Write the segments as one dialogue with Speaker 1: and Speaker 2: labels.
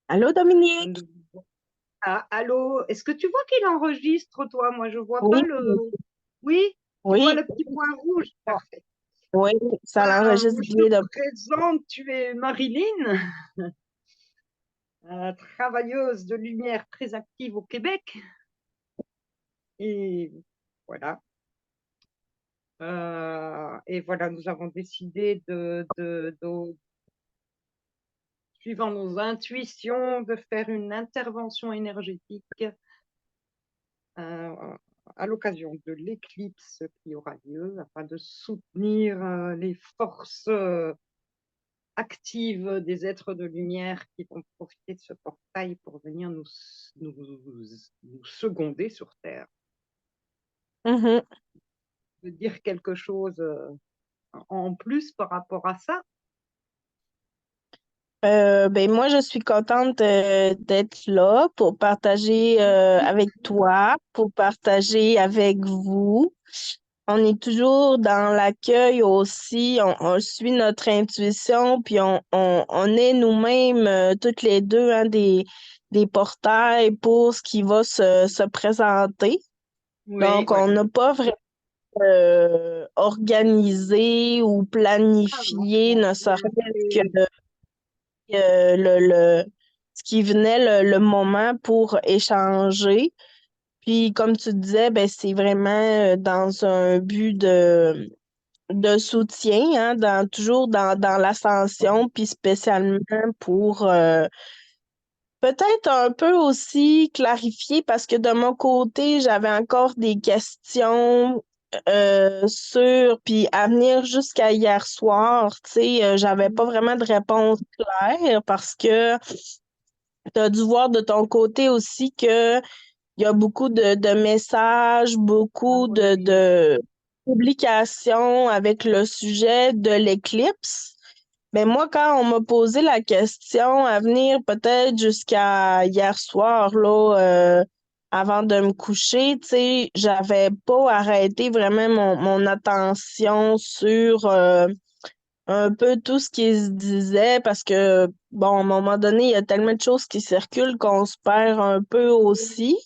Speaker 1: Allô, Dominique?
Speaker 2: Ah, allô, est-ce que tu vois qu'il enregistre, toi? Moi, je vois pas
Speaker 1: Oui,
Speaker 2: le... Oui, tu vois
Speaker 1: oui,
Speaker 2: le petit point rouge. Parfait.
Speaker 1: oui, ça l'enregistre
Speaker 2: Je
Speaker 1: bien.
Speaker 2: te présente, tu es Marilyn, travailleuse de lumière très active au Québec. Et voilà. Et voilà, nous avons décidé suivant nos intuitions, de faire une intervention énergétique euh, à l'occasion de l'éclipse qui aura lieu, afin de soutenir les forces actives des êtres de lumière qui vont profiter de ce portail pour venir nous, nous seconder sur Terre.
Speaker 1: Mhm.
Speaker 2: De dire quelque chose en plus par rapport à ça.
Speaker 1: Ben moi, je suis contente d'être là pour partager avec toi, pour partager avec vous. On est toujours dans l'accueil aussi, on suit notre intuition, puis on est nous-mêmes, toutes les deux, hein, des portails pour ce qui va se présenter.
Speaker 2: Oui,
Speaker 1: Donc, on
Speaker 2: voilà.
Speaker 1: n'a pas vraiment organisé ou
Speaker 2: Ah
Speaker 1: planifié,
Speaker 2: non,
Speaker 1: ne serait-ce que ce qui venait le moment pour échanger. Puis, comme tu disais, ben, c'est vraiment dans un but de soutien, hein, toujours dans l'ascension, puis spécialement pour peut-être un peu aussi clarifier, parce que de mon côté, j'avais encore des questions puis à venir jusqu'à hier soir, tu sais, j'avais pas vraiment de réponse claire parce que tu as dû voir de ton côté aussi que il y a beaucoup de messages,
Speaker 2: ah
Speaker 1: beaucoup
Speaker 2: oui.
Speaker 1: de publications avec le sujet de l'éclipse. Mais moi, quand on m'a posé la question à venir peut-être jusqu'à hier soir, là, avant de me coucher, tu sais, j'avais pas arrêté vraiment mon attention sur un peu tout ce qui se disait parce que, bon, à un moment donné, il y a tellement de choses qui circulent qu'on se perd un peu aussi.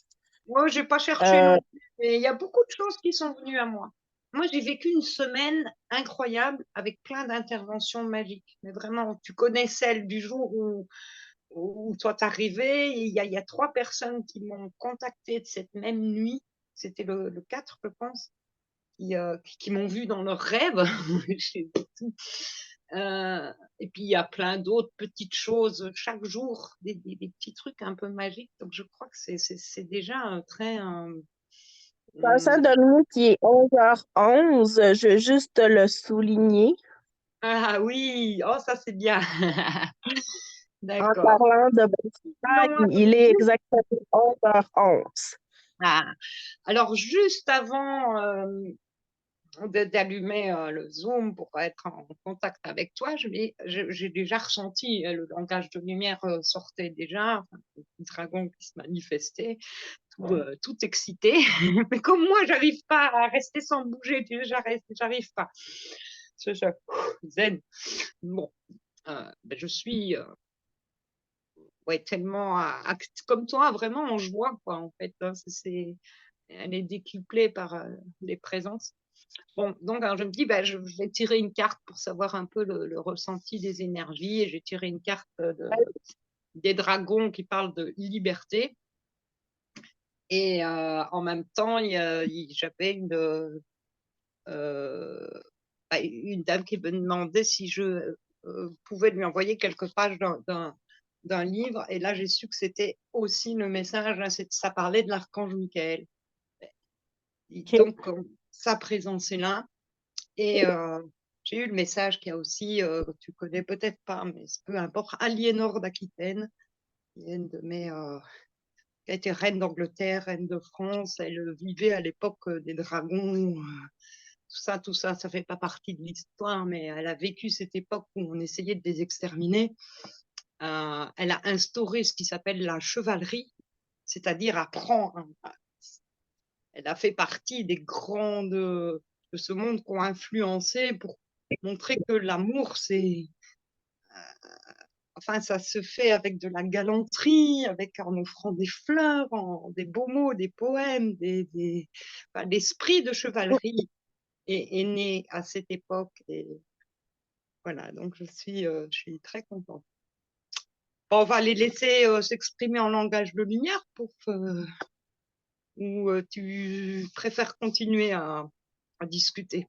Speaker 2: Moi, j'ai pas cherché
Speaker 1: Euh,
Speaker 2: non plus, mais il y a beaucoup de choses qui sont venues à moi. Moi, j'ai vécu une semaine incroyable avec plein d'interventions magiques. Mais vraiment, tu connais celle du jour où toi t'arrivais. Il y a trois personnes qui m'ont contacté de cette même nuit. C'était le 4, je pense, qui m'ont vu dans leurs rêves. Et puis, il y a plein d'autres petites choses chaque jour, des petits trucs un peu magiques. Donc, je crois que c'est déjà un très...
Speaker 1: Vincent
Speaker 2: hum,
Speaker 1: Dominique, qui est 11h11, je veux juste te le souligner
Speaker 2: ah oui, oh, ça c'est bien.
Speaker 1: en
Speaker 2: D'accord.
Speaker 1: parlant de
Speaker 2: Non,
Speaker 1: Bastille,
Speaker 2: alors,
Speaker 1: il est exactement 11h11.
Speaker 2: ah, alors, juste avant d'allumer le Zoom pour être en contact avec toi, j'ai déjà ressenti le langage de lumière sortait déjà, enfin, le dragon qui se manifestait, tout excité. Mais comme moi, j'arrive pas à rester sans bouger, j'arrive pas. Je- Zen. Bon, ben, je suis ouais, tellement comme toi, vraiment en joie, quoi, en fait. Hein, elle est décuplée par les présences. Bon, donc alors, je me dis, bah, je vais tirer une carte pour savoir un peu le ressenti des énergies. Et j'ai tiré une carte des dragons qui parlent de liberté. Et en même temps, j'avais euh, une dame qui me demandait si je pouvais lui envoyer quelques pages d'un livre. Et là, j'ai su que c'était aussi le message, hein, ça parlait de l'archange Michael.
Speaker 1: OK.
Speaker 2: Donc, sa présence est là. Et j'ai eu le message qu'il y a aussi, tu connais peut-être pas, mais peu importe, Aliénor d'Aquitaine, qui est une de mes, qui a été reine d'Angleterre, reine de France. Elle vivait à l'époque des dragons. Tout ça, ça fait pas partie de l'histoire, mais elle a vécu cette époque où on essayait de les exterminer. Elle a instauré ce qui s'appelle la chevalerie, c'est-à-dire apprendre. Elle a fait partie des grandes de ce monde qui ont influencé pour montrer que l'amour, enfin, ça se fait avec de la galanterie, avec en offrant des fleurs, des beaux mots, des poèmes, enfin, l'esprit de chevalerie est né à cette époque. Et voilà, donc je suis très contente. Bon, on va les laisser s'exprimer en langage de lumière ou tu préfères continuer à discuter?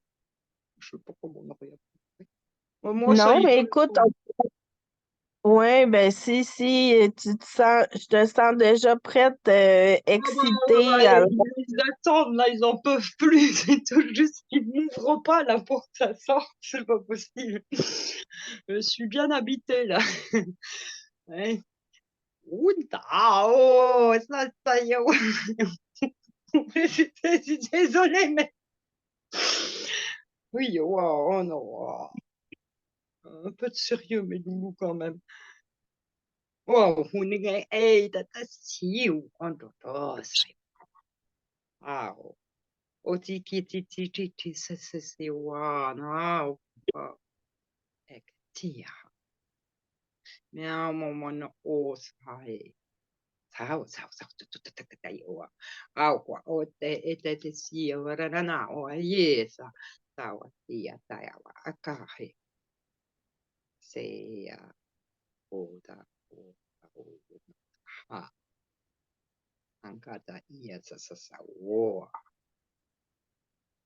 Speaker 2: Je sais pas comment on aurait appris. Moi, ça
Speaker 1: Non,
Speaker 2: y
Speaker 1: mais
Speaker 2: va.
Speaker 1: écoute, ouais, ben si, je te sens déjà prête,
Speaker 2: Ah bah,
Speaker 1: excitée. Alors,
Speaker 2: ils attendent, là, ils en peuvent plus. C'est tout juste qu'ils n'ouvrent pas là pour que ça sorte. C'est pas possible. Je suis bien habitée là. Ouais. Oh, ça y est. Je suis désolée, mais. Oui, wow, oh non. Oh. Un peu de sérieux, mes loulous, quand même. Wow, hey, tata, si, ou ça. Wow. O ti, se, wow, no, wow. Tia. Meow, no, o, sai. Sao, tai, o, au, o, te, si, o, rana, o, yesa. Sao, tia, tai, akahe. Se, o, da, ha. Ankata, yesa, sa, o,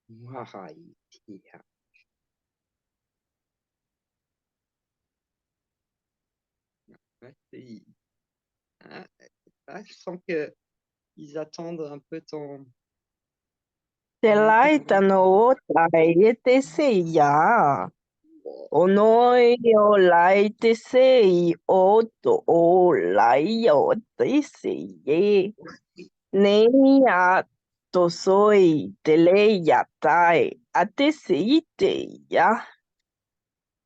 Speaker 2: wahai, tia. Merci. Ah, je sens que ils attendent un peu ton.
Speaker 1: te
Speaker 2: Hein,
Speaker 1: laita no tai te seia. O noi o lai te sei o to o lai o te seie. Nei a to soi te leia tai a te sei te ia.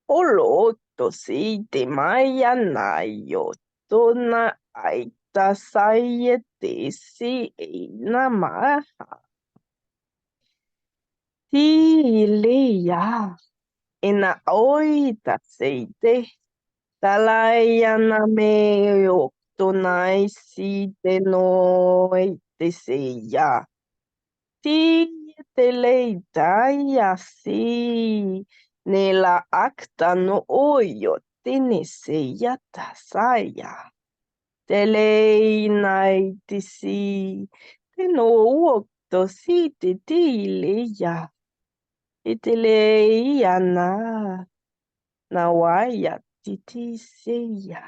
Speaker 1: O lo to sei te mai anai o tona aita sai e te si e na maha. Ti leia e na oita sei te. Talaiana me o tonai si te noi te seia. Ti te leitaia si ne la acta no oio te ne seia tasaia. Te leinai te si te no uokto si te ti leia. E te leiana na waia titi seia.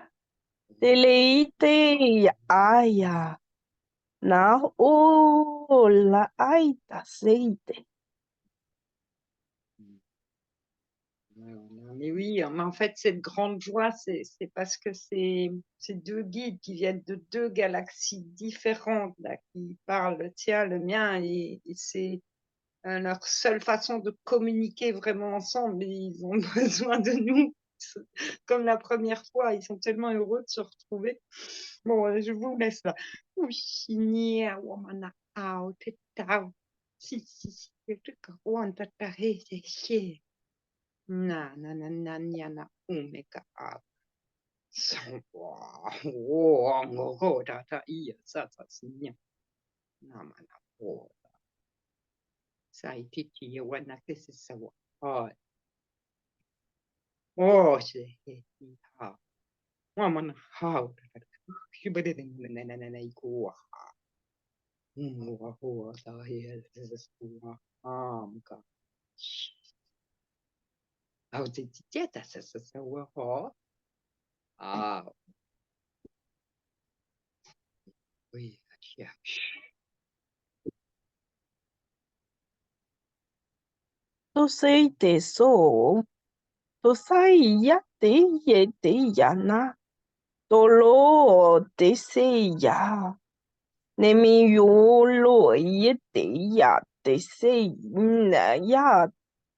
Speaker 1: Teleite aya na ola aita seite.
Speaker 2: Mais oui, mais en fait, cette grande joie, c'est parce que c'est deux guides qui viennent de deux galaxies différentes, là, qui parlent le tien, le mien, et c'est leur seule façon de communiquer vraiment ensemble. Et ils ont besoin de nous, comme la première fois. Ils sont tellement heureux de se retrouver. Bon, je vous laisse là. Oui, si, na umeka a ngo ta iya sa sinya na mana o sai titi ya wana kesi sawa o she ha wa mana ha ki bade na iko wa wa ho ta ya sa muka au titi ta sa wa ho ah oui ya
Speaker 1: Tu sei te so, tu sai ya te ye te yana. Tolo te sei ya. Ne mi yolo ye te ya te sei na ya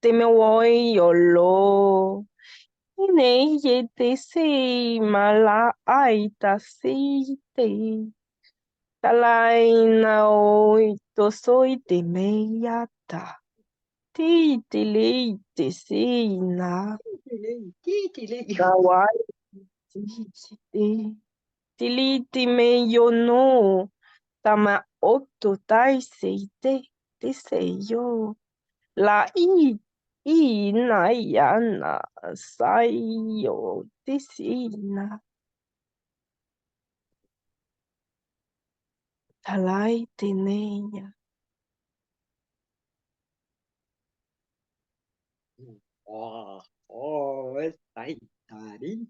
Speaker 1: te me woi yolo. Ne ye te sei mala aita sei te. Talaina oi to soi te meiata. Ti te lei te sei na.
Speaker 2: titi le
Speaker 1: Kawai Ti- Tiliti me yo no. Tama okto tai seite. Te se yo. La i na ya na. Sai yo. Te si na. Talai te neya.
Speaker 2: Oh, oh, sai tari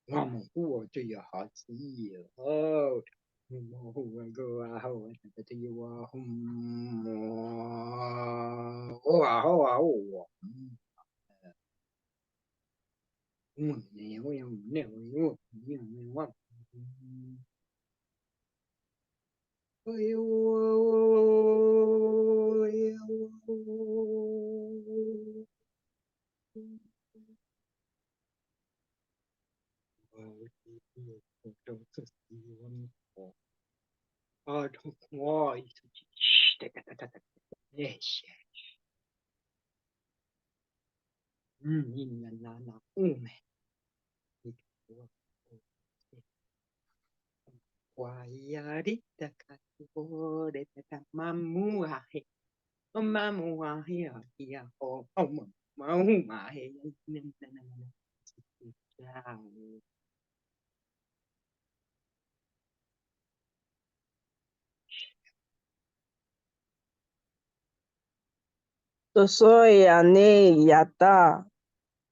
Speaker 2: Mama hua to your heart oh hua go ho to you oh oh Yes. Guayarita catore da mamua he mamua he ya o mamua he
Speaker 1: To soy ane yata.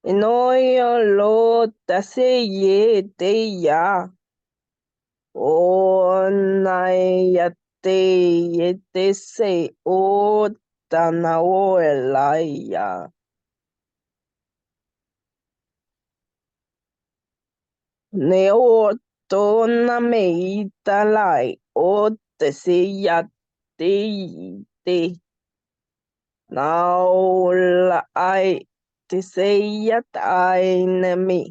Speaker 1: Enoyo lo tase ye te ya. O nai yate yete se o tanao elaya. Neo tona me italai o te se yate te. Now I te se yatai na me.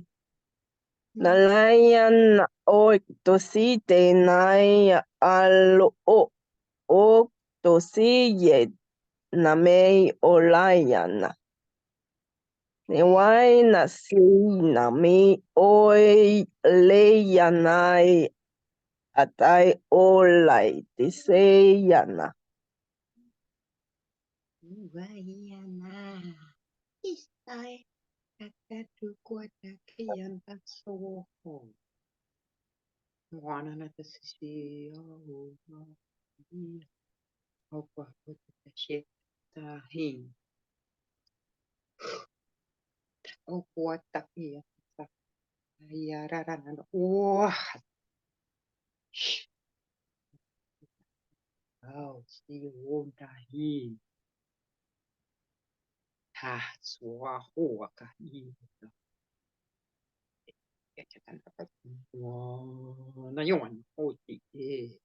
Speaker 1: Nalayan o to si te nai alo o to si ye na mei o laiana. Ne wai na si na mi oi leianai atai o lai te se yana.
Speaker 2: Guayana istai kakatu kuata kian taso wana na tasisi opa kuta she tahin o kuata kia yararana wah oh si wonda hi ta swa hoa ka hi na yon o ti e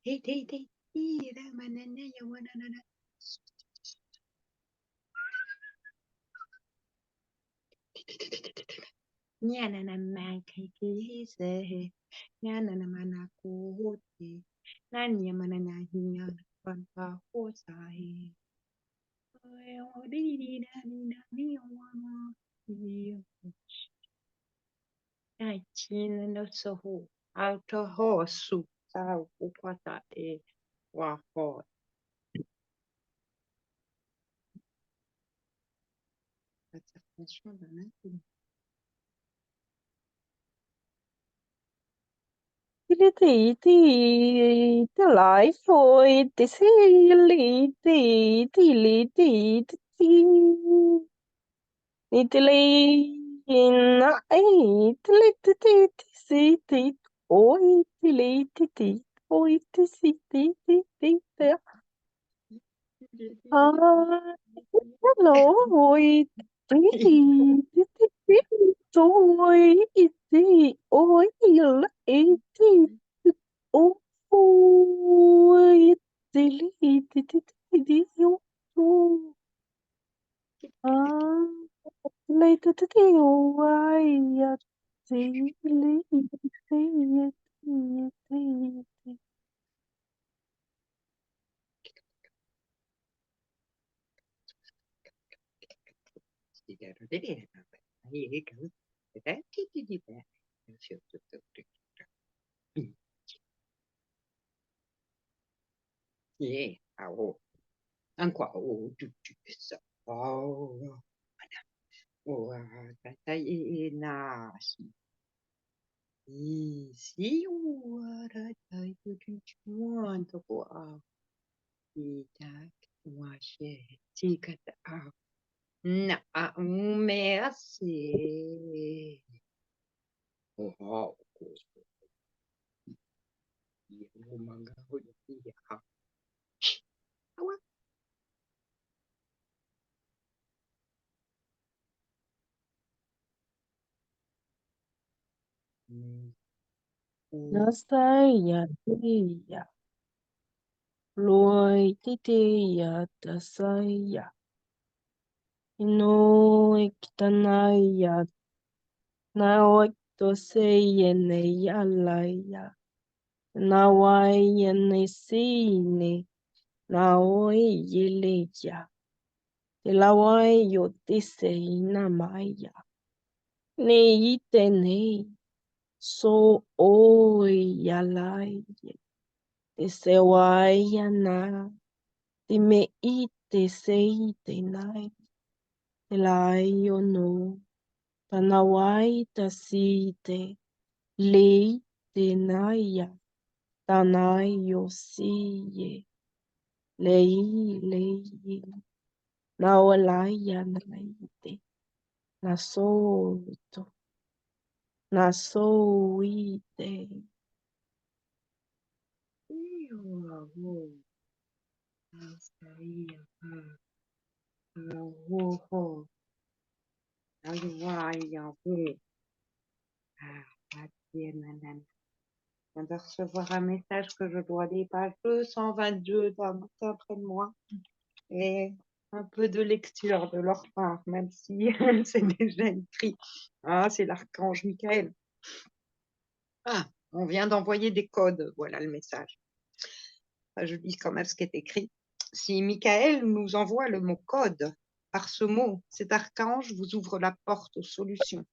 Speaker 2: hey hey hey ra manana ya wana na nyana na mankakise nyana na manakuti nani ya manana hinya panta hosahi ai china no soho auto hosu au upata e waho that's a question
Speaker 1: Tiliti te lai foi te se li ti li ti. Ni te li na ai te li ti si ti. Oi te li ti. Oi te si ti te. Ah, hello, oi te ti. Toi ti. Oi il ti. Oi te li ti. Oi. Ah. Later today, why daily say it.
Speaker 2: Ancora, si ora dai tutti quanto qua ita washe tikata na merci oh manga ya
Speaker 1: Nasaya Deya Loi Titeya Tasaya Ino Ikitanaya Naoitoseyene Yalaya Nawayene Sine Naoi Yeleya Telawai Yotisei Namaya Neitene So Oyalaya Tesewayana Time ite seite nai, telai ono, tanawai tasite, lei te naia, tanai yosie, lei, naolaya naite, nasoto, nasoite.
Speaker 2: Je viens de recevoir un message que je dois aller page 222 après de moi et un peu de lecture de leur part, même si c'est déjà écrit. Ah, c'est l'archange Michael. Ah, on vient d'envoyer des codes, voilà le message. Je lis quand même ce qui est écrit. Si Michael nous envoie le mot code, par ce mot, cet archange vous ouvre la porte aux solutions.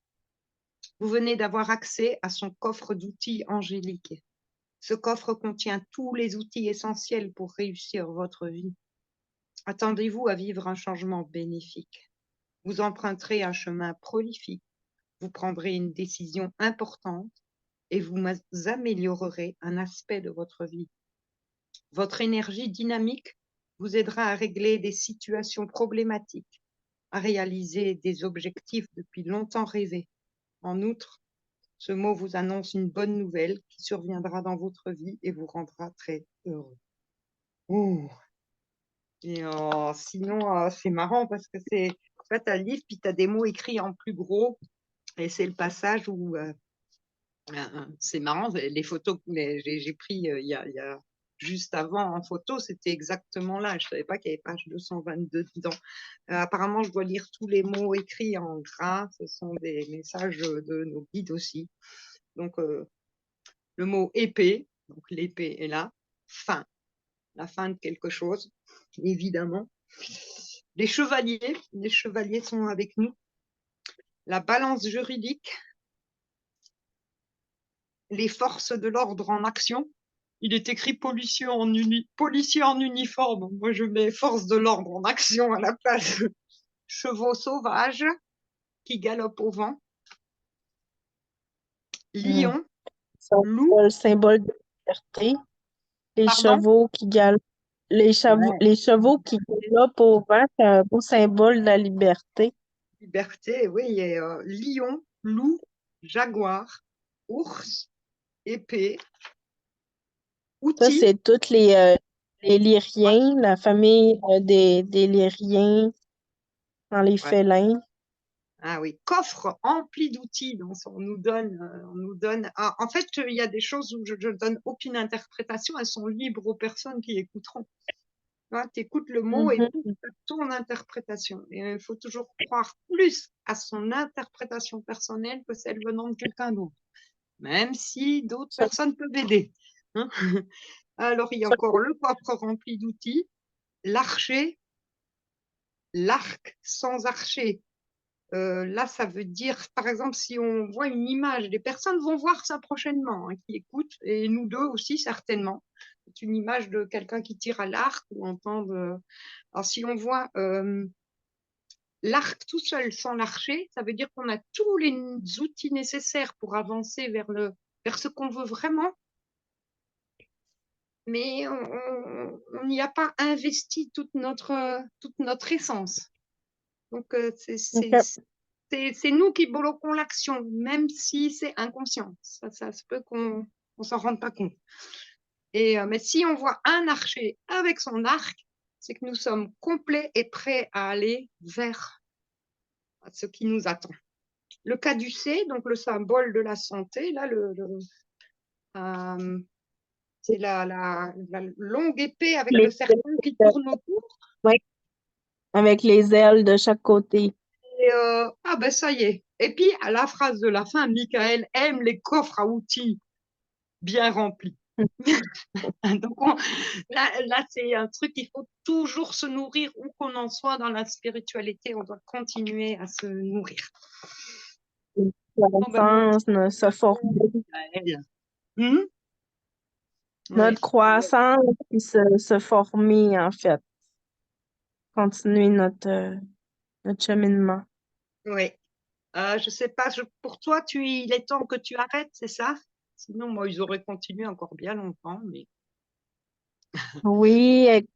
Speaker 2: Vous venez d'avoir accès à son coffre d'outils angéliques. Ce coffre contient tous les outils essentiels pour réussir votre vie. Attendez-vous à vivre un changement bénéfique. Vous emprunterez un chemin prolifique. Vous prendrez une décision importante et vous améliorerez un aspect de votre vie. Votre énergie dynamique vous aidera à régler des situations problématiques, à réaliser des objectifs depuis longtemps rêvés. En outre, ce mot vous annonce une bonne nouvelle qui surviendra dans votre vie et vous rendra très heureux. Ouh. Et sinon, c'est marrant parce que c'est tu as le livre, puis tu as des mots écrits en plus gros, et c'est le passage où c'est marrant, les photos que j'ai pris il y a juste avant en photo, c'était exactement là. Je savais pas qu'il y avait page 222 dedans. Apparemment, je dois lire tous les mots écrits en gras. Ce sont des messages de nos guides aussi. Donc, le mot épée, donc l'épée est là. Fin, la fin de quelque chose, évidemment. Les chevaliers sont avec nous. La balance juridique, les forces de l'ordre en action. Il est écrit policier en uniforme. Moi, je mets force de l'ordre en action à la place. Chevaux sauvages qui galopent au vent. Lion, loup.
Speaker 1: Le symbole de liberté. Les
Speaker 2: Pardon?
Speaker 1: chevaux qui galopent.
Speaker 2: Ouais,
Speaker 1: Les chevaux qui galopent au vent, c'est un beau symbole de la liberté.
Speaker 2: liberté, oui. Et, lion, loup, jaguar, ours, épée,
Speaker 1: Ça,
Speaker 2: outil.
Speaker 1: c'est toutes les lyriens, la famille des lyriens dans les
Speaker 2: Ouais.
Speaker 1: félins.
Speaker 2: Ah oui, coffre empli d'outils. Donc on nous donne. Ah, en fait, il y a des choses où je ne donne aucune interprétation. Elles sont libres aux personnes qui écouteront. Tu écoutes le mot et
Speaker 1: Mhm.
Speaker 2: tout ton interprétation. Et il faut toujours croire plus à son interprétation personnelle que celle venant de quelqu'un d'autre, même si d'autres
Speaker 1: Ça,
Speaker 2: personnes peuvent aider. Hein. Alors, il y a
Speaker 1: ça,
Speaker 2: encore le coffre rempli d'outils, l'archer, l'arc sans archer. Là, ça veut dire, par exemple, si on voit une image, les personnes vont voir ça prochainement, hein, qui écoutent, et nous deux aussi, certainement. C'est une image de quelqu'un qui tire à l'arc ou entendre. Alors, si on voit l'arc tout seul sans l'archer, ça veut dire qu'on a tous les outils nécessaires pour avancer vers ce qu'on veut vraiment, mais on n'y a pas investi toute notre essence. Donc,
Speaker 1: OK.
Speaker 2: c'est nous qui bloquons l'action, même si c'est inconscient. Ça se peut qu'on ne s'en rende pas compte. Mais si on voit un archer avec son arc, c'est que nous sommes complets et prêts à aller vers ce qui nous attend. Le caducée, donc le symbole de la santé, là, c'est la longue épée avec
Speaker 1: Les
Speaker 2: le serpent qui
Speaker 1: ailes,
Speaker 2: tourne autour.
Speaker 1: ouais, avec les ailes de chaque côté.
Speaker 2: Et, ah ben ça y est. Et puis, à la phrase de la fin, Michael aime les coffres à outils bien remplis. Donc, là c'est un truc, il faut toujours se nourrir, où qu'on en soit dans la spiritualité, on doit continuer à se nourrir.
Speaker 1: La
Speaker 2: Bon, ben,
Speaker 1: croissance, se former,
Speaker 2: ouais.
Speaker 1: notre croissance, puis se former, en fait. Continuer notre cheminement.
Speaker 2: Oui. Je sais pas, pour toi, il est temps que tu arrêtes, c'est ça? Sinon, moi, ils auraient continué encore bien longtemps, mais
Speaker 1: Oui, écoute,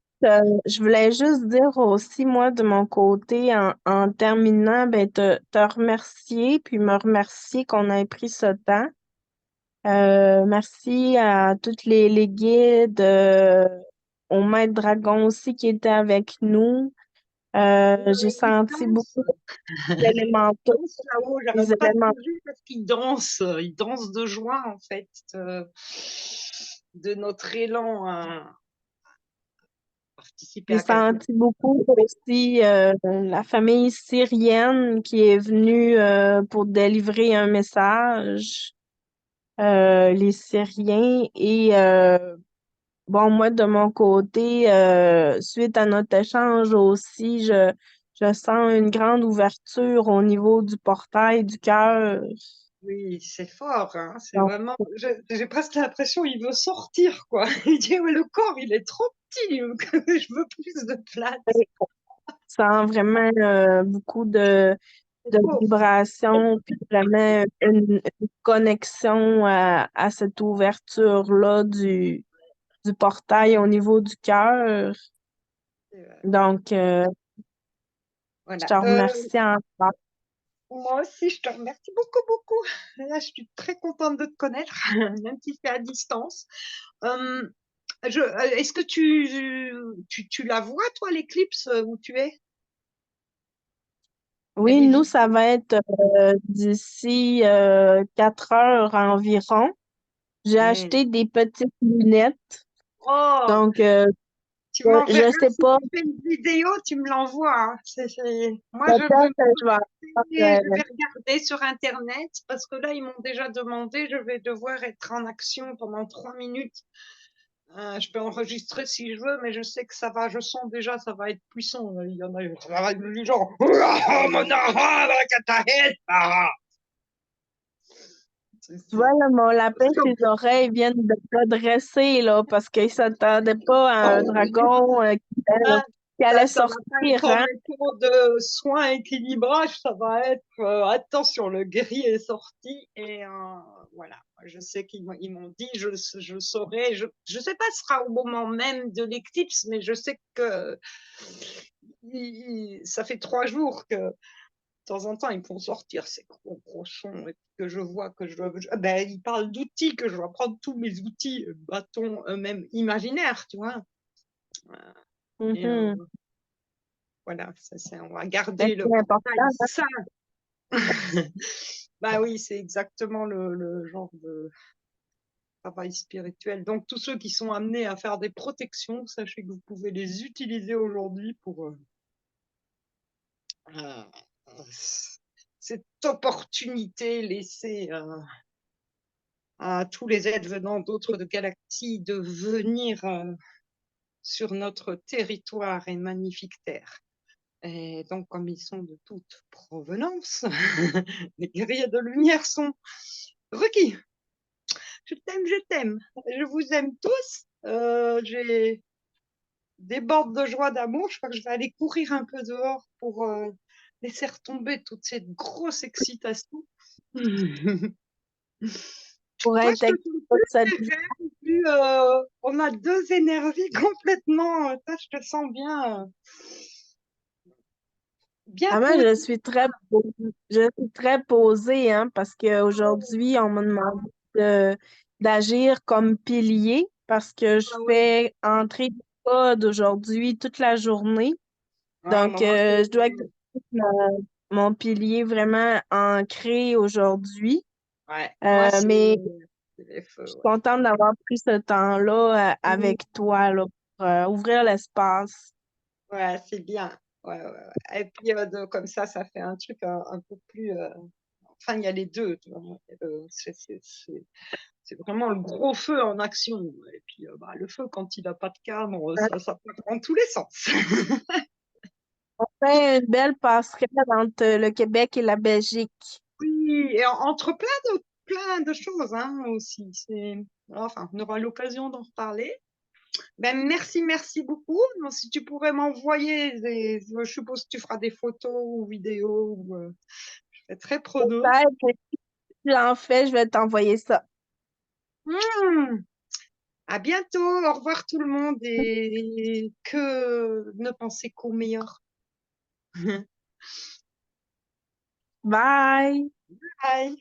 Speaker 1: je voulais juste dire aussi, moi, de mon côté, en terminant, ben, te remercier, puis me remercier qu'on ait pris ce temps. Merci à tous les guides, au maître dragon aussi qui était avec nous. J'ai
Speaker 2: ils
Speaker 1: senti
Speaker 2: dansent.
Speaker 1: beaucoup d'élémentaux,
Speaker 2: Là-haut,
Speaker 1: des
Speaker 2: j'arrête pas de
Speaker 1: éléments.
Speaker 2: bouger parce qu'ils dansent de joie, en fait, de notre élan à participer
Speaker 1: J'ai
Speaker 2: à quelque chose.
Speaker 1: senti beaucoup aussi la famille syrienne qui est venue pour délivrer un message, les Syriens. Et bon, moi, de mon côté, suite à notre échange aussi, je sens une grande ouverture au niveau du portail du cœur.
Speaker 2: Oui, c'est fort, hein, c'est
Speaker 1: Donc,
Speaker 2: vraiment. J'ai presque l'impression qu'il veut sortir, quoi. Il dit, ouais, le corps, il est trop petit, je veux plus de place.
Speaker 1: je sens vraiment beaucoup
Speaker 2: C'est
Speaker 1: de
Speaker 2: beau.
Speaker 1: vibrations, puis vraiment une connexion à cette ouverture-là du portail au niveau du cœur. Donc, je
Speaker 2: Voilà.
Speaker 1: te remercie encore.
Speaker 2: Moi aussi, je te remercie beaucoup, beaucoup. Là, je suis très contente de te connaître, même si c'est à distance. Euh, Est-ce que tu la vois, toi, l'éclipse où tu es? Elle
Speaker 1: Oui,
Speaker 2: est
Speaker 1: nous,
Speaker 2: visible.
Speaker 1: ça va être d'ici 4 heures environ. J'ai
Speaker 2: Ouais.
Speaker 1: acheté des petites lunettes,
Speaker 2: Oh,
Speaker 1: donc
Speaker 2: tu
Speaker 1: je
Speaker 2: m'enverras
Speaker 1: sais
Speaker 2: si
Speaker 1: pas,
Speaker 2: tu fais une vidéo, tu me l'envoies, hein. Moi,
Speaker 1: peut-être que je vais avoir,
Speaker 2: je vais regarder sur Internet parce que là, ils m'ont déjà demandé, je vais devoir être en action pendant 3 minutes. Je peux enregistrer si je veux, mais je sais que ça va, je sens déjà, ça va être puissant. Il y en a, ça va être du genre.
Speaker 1: tu vois, là, mon lapin, ses oreilles viennent de se dresser, là, parce qu'il s'attendait pas à un dragon qui allait
Speaker 2: Ça va pas
Speaker 1: sortir,
Speaker 2: être en
Speaker 1: hein.
Speaker 2: cours de soins équilibrage, ça va être attention, le guerrier est sorti et voilà. Je sais qu'ils m'ont dit, je saurai, je sais pas si ce sera au moment même de l'éclipse, mais je sais que ça fait 3 jours que de temps en temps ils font sortir ces gros sons et que je vois que ben, ils parlent d'outils, que je dois prendre tous mes outils, bâtons même imaginaires, tu vois. Et
Speaker 1: Mhm.
Speaker 2: voilà, on va
Speaker 1: Mais
Speaker 2: garder le
Speaker 1: c'est
Speaker 2: portail
Speaker 1: important, hein.
Speaker 2: sain. Bah oui, c'est exactement le genre de travail spirituel. Donc, tous ceux qui sont amenés à faire des protections, sachez que vous pouvez les utiliser aujourd'hui pour euh, cette opportunité laissée à tous les êtres venant d'autres galaxies de venir sur notre territoire et magnifique terre. Et donc, comme ils sont de toute provenance, les guerriers de lumière sont requis. Je t'aime, je t'aime. Je vous aime tous. J'ai des bordes de joie, d'amour. Je crois que je vais aller courir un peu dehors pour laisser retomber toute cette grosse excitation.
Speaker 1: Pour
Speaker 2: Toi,
Speaker 1: être
Speaker 2: je te
Speaker 1: avec
Speaker 2: sens
Speaker 1: toi,
Speaker 2: plus
Speaker 1: ça-
Speaker 2: sereine, plus, on a deux énergies complètement. Toi, je te sens bien
Speaker 1: Ah, moi,
Speaker 2: posée.
Speaker 1: je suis très posée, hein, parce qu'aujourd'hui, on m'a demandé d'agir comme pilier parce que je
Speaker 2: Ah oui.
Speaker 1: fais entrer des codes aujourd'hui toute la journée.
Speaker 2: Ah,
Speaker 1: Donc,
Speaker 2: maman,
Speaker 1: je dois garder mon pilier vraiment ancré aujourd'hui.
Speaker 2: ouais, moi,
Speaker 1: Mais
Speaker 2: c'est les
Speaker 1: je
Speaker 2: feux.
Speaker 1: suis
Speaker 2: Ouais.
Speaker 1: contente d'avoir pris ce temps-là
Speaker 2: Mm.
Speaker 1: avec toi là, pour ouvrir l'espace.
Speaker 2: Ouais, c'est bien. Ouais, ouais, ouais. Et puis, comme ça fait un truc un peu plus. Enfin, il y a les deux. Tu vois. C'est vraiment le gros feu en action. Et puis, bah, le feu, quand il n'a pas de cadre, ça part dans tous les sens.
Speaker 1: On fait une belle passerelle entre le Québec et la Belgique.
Speaker 2: Oui, et entre plein de choses hein, aussi. Enfin, on aura l'occasion d'en reparler. Ben, merci beaucoup. Donc, si tu pourrais m'envoyer je suppose que tu feras des photos ou vidéos. Je serais très preneuse.
Speaker 1: Peut-être que si j'en fais, je vais t'envoyer ça.
Speaker 2: Hmm. À bientôt. Au revoir tout le monde et que ne pensez qu'au meilleur.
Speaker 1: Bye!
Speaker 2: Bye.